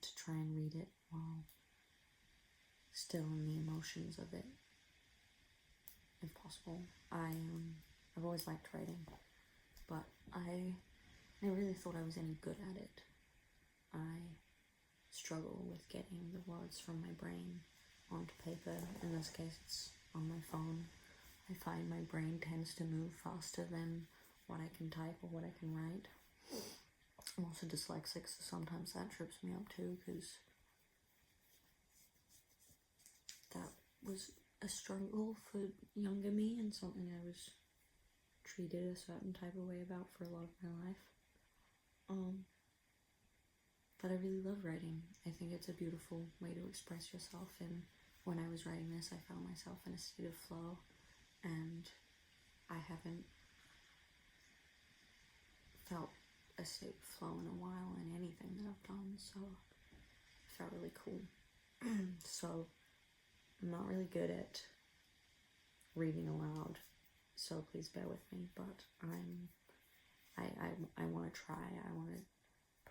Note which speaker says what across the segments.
Speaker 1: to try and read it while still in the emotions of it, if possible. I've always liked writing, but I never really thought I was any good at it. I struggle with getting the words from my brain onto paper. In this case, it's on my phone. I find my brain tends to move faster than what I can type or what I can write. I'm also dyslexic, so sometimes that trips me up too, because that was a struggle for younger me and something I was treated a certain type of way about for a lot of my life. But I really love writing. I think it's a beautiful way to express yourself, and when I was writing this, I found myself in a state of flow, and I haven't felt a state of flow in a while in anything that I've done, so it felt really cool. So I'm not really good at reading aloud, so please bear with me, but I want to try. I want to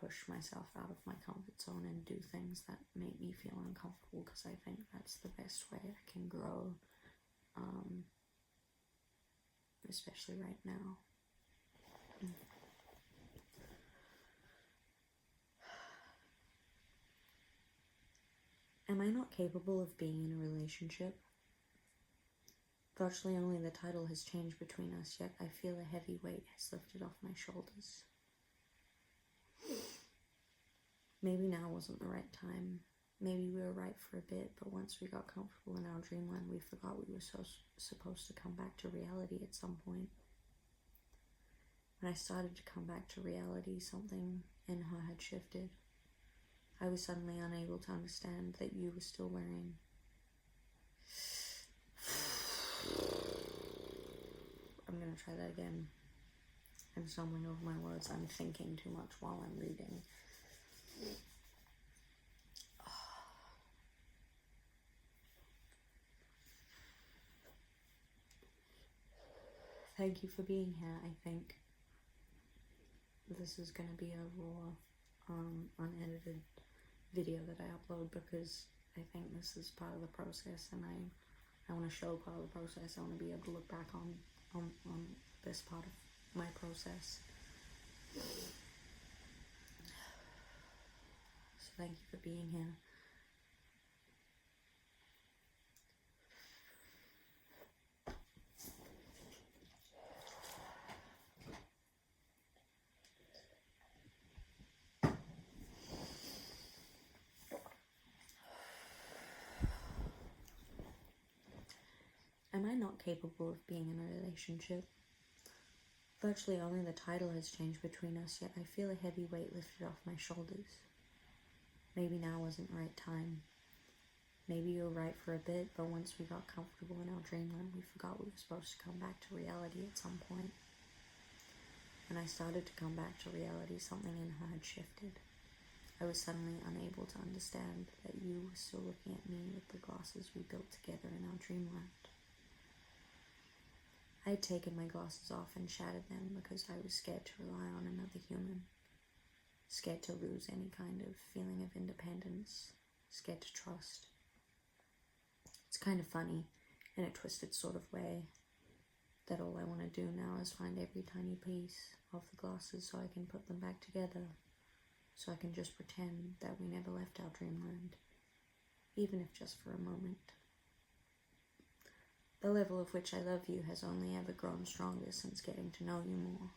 Speaker 1: push myself out of my comfort zone and do things that make me feel uncomfortable, because I think that's the best way I can grow, especially right now. Am I not capable of being in a relationship? Virtually only the title has changed between us, yet I feel a heavy weight has lifted off my shoulders. Maybe now wasn't the right time. Maybe we were right for a bit, but once we got comfortable in our dreamland, we forgot we were supposed to come back to reality at some point. When I started to come back to reality, something in her had shifted. I was suddenly unable to understand that you were still wearing... I'm gonna try that again. I'm stumbling over my words. I'm thinking too much while I'm reading. Thank you for being here. I think this is gonna be a raw, unedited video that I upload, because I think this is part of the process, and I want to show part of the process. I want to be able to look back on this part of my process. So thank you for being here. Am I not capable of being in a relationship? Virtually only the title has changed between us, yet I feel a heavy weight lifted off my shoulders. Maybe now wasn't the right time. Maybe you were right for a bit, but once we got comfortable in our dreamland, we forgot we were supposed to come back to reality at some point. When I started to come back to reality, something in her had shifted. I was suddenly unable to understand that you were still looking at me with the glasses we built together in our dreamland. I had taken my glasses off and shattered them because I was scared to rely on another human, scared to lose any kind of feeling of independence, scared to trust. It's kind of funny, in a twisted sort of way, that all I want to do now is find every tiny piece of the glasses so I can put them back together, so I can just pretend that we never left our dreamland, even if just for a moment. The level of which I love you has only ever grown stronger since getting to know you more,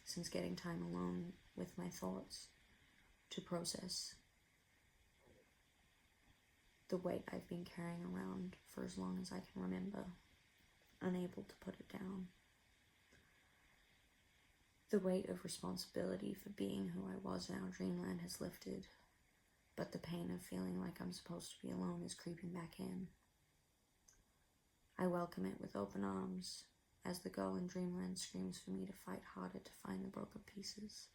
Speaker 1: since getting time alone with my thoughts to process the weight I've been carrying around for as long as I can remember, unable to put it down. The weight of responsibility for being who I was in our dreamland has lifted, but the pain of feeling like I'm supposed to be alone is creeping back in. I welcome it with open arms, as the girl in dreamland screams for me to fight harder to find the broken pieces,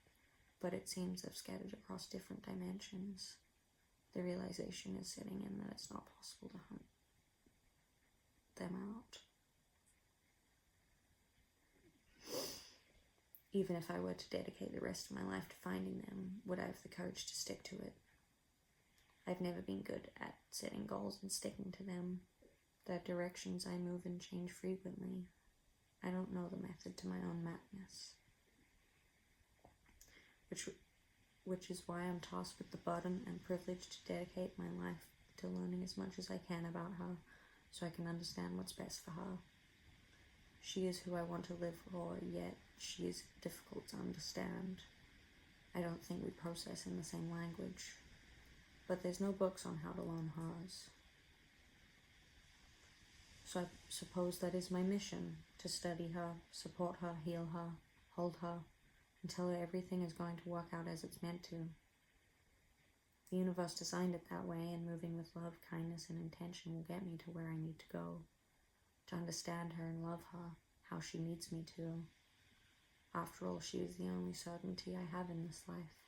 Speaker 1: but it seems they've scattered across different dimensions. The realization is setting in that it's not possible to hunt them out. Even if I were to dedicate the rest of my life to finding them, would I have the courage to stick to it? I've never been good at setting goals and sticking to them. The directions I move in change frequently. I don't know the method to my own madness. Which is why I'm tasked with the burden and privilege to dedicate my life to learning as much as I can about her, so I can understand what's best for her. She is who I want to live for, yet she is difficult to understand. I don't think we process in the same language, but there's no books on how to learn hers. So I suppose that is my mission, to study her, support her, heal her, hold her, and tell her everything is going to work out as it's meant to. The universe designed it that way, and moving with love, kindness, and intention will get me to where I need to go, to understand her and love her, how she needs me to. After all, she is the only certainty I have in this life.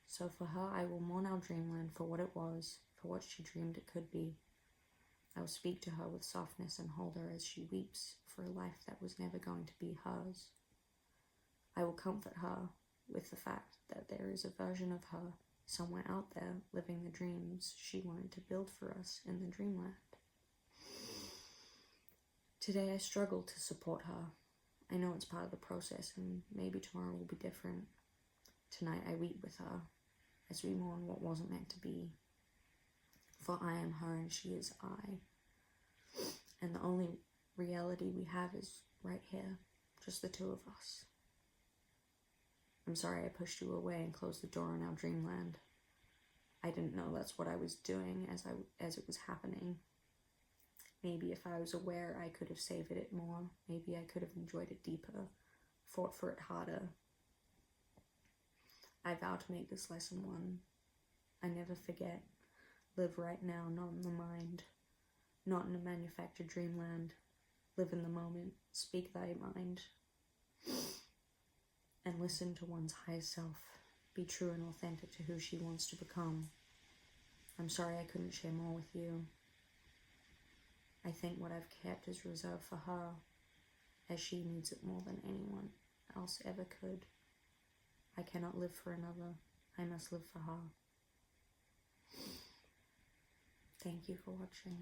Speaker 1: So for her, I will mourn our dreamland for what it was, for what she dreamed it could be. I will speak to her with softness and hold her as she weeps for a life that was never going to be hers. I will comfort her with the fact that there is a version of her somewhere out there living the dreams she wanted to build for us in the dreamland. Today I struggle to support her. I know it's part of the process, and maybe tomorrow will be different. Tonight I weep with her as we mourn what wasn't meant to be. For I am her and she is I. And the only reality we have is right here, just the two of us. I'm sorry I pushed you away and closed the door on our dreamland. I didn't know that's what I was doing as it was happening. Maybe if I was aware, I could have savored it more. Maybe I could have enjoyed it deeper, fought for it harder. I vow to make this lesson one. I never forget. Live right now, not in the mind, not in a manufactured dreamland. Live in the moment, speak thy mind, and listen to one's highest self. Be true and authentic to who she wants to become. I'm sorry I couldn't share more with you. I think what I've kept is reserved for her, as she needs it more than anyone else ever could. I cannot live for another. I must live for her. Thank you for watching.